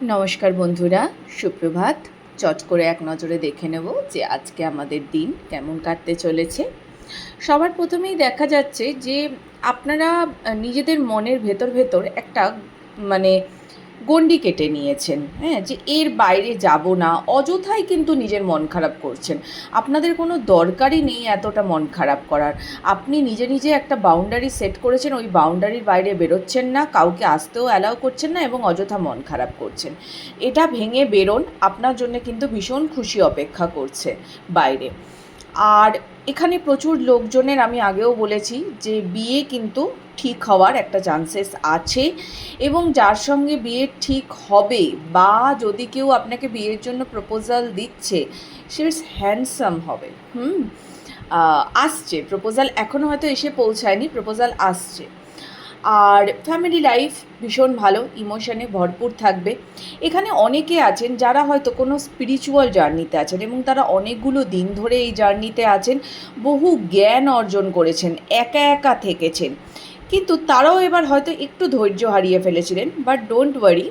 নমস্কার বন্ধুরা, সুপ্রভাত। চট করে এক নজরে দেখে নেব যে আজকে আমাদের দিন কেমন কাটতে চলেছে। সবার প্রথমেই দেখা যাচ্ছে যে আপনারা নিজেদের মনের ভেতর ভেতর একটা মানে গণ্ডি কেটে নিয়েছেন, হ্যাঁ, যে এর বাইরে যাব না। অযথাই কিন্তু নিজের মন খারাপ করছেন। আপনাদের কোনো দরকারই নেই এতটা মন খারাপ করার। আপনি নিজে নিজে একটা বাউন্ডারি সেট করেছেন, ওই বাউন্ডারির বাইরে বেরোচ্ছেন না, কাউকে আসতেও অ্যালাউ করছেন না এবং অযথা মন খারাপ করছেন। এটা ভেঙে বেরোন, আপনার জন্য কিন্তু ভীষণ খুশি অপেক্ষা করছে বাইরে। আর এখানে প্রচুর লোকজনের, আমি আগেও বলেছি যে বিয়ে কিন্তু ঠিক হওয়ার একটা চান্সেস আছে, এবং যার সঙ্গে বিয়ে ঠিক হবে বা যদি কেউ আপনাকে বিয়ের জন্য প্রপোজাল দিচ্ছে, সে হ্যান্ডসাম হবে। আসছে প্রপোজাল, এখনও হয়তো এসে পৌঁছায়নি, প্রপোজাল আসছে। আর ফ্যামিলি লাইফ ভীষণ ভালো, ইমোশনে ভরপুর থাকবে। এখানে অনেকে আছেন যারা হয়তো কোনো স্পিরিচুয়াল জার্নিতে আছেন এবং তারা অনেকগুলো দিন ধরে এই জার্নিতে আছেন, বহু জ্ঞান অর্জন করেছেন, একা একা থেকেছেন, কিন্তু তারাও এবার হয়তো একটু ধৈর্য হারিয়ে ফেলেছিলেন। বাট ডোন্ট ওয়ারি,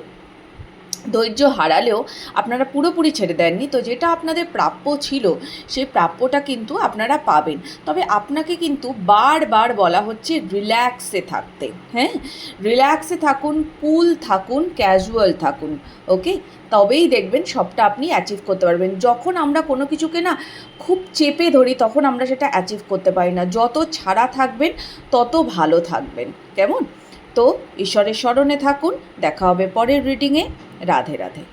ধৈর্য হারালেও আপনারা পুরোপুরি ছেড়ে দেননি। তো যেটা আপনাদের প্রাপ্য ছিল, সেই প্রাপ্যটা কিন্তু আপনারা পাবেন। তবে আপনাকে কিন্তু বারবার বলা হচ্ছে রিল্যাক্সে থাকতে। হ্যাঁ, রিল্যাক্সে থাকুন, কুল থাকুন, ক্যাজুয়াল থাকুন, ওকে? তবেই দেখবেন সবটা আপনি অ্যাচিভ করতে পারবেন। যখন আমরা কোনো কিছুকে না খুব চেপে ধরি, তখন আমরা সেটা অ্যাচিভ করতে পারি না। যত ছাড়া থাকবেন তত ভালো থাকবেন, কেমন? তো ঈশ্বরের স্মরণে থাকুন। দেখা হবে পরের রিডিংয়ে। রাধে রাধে।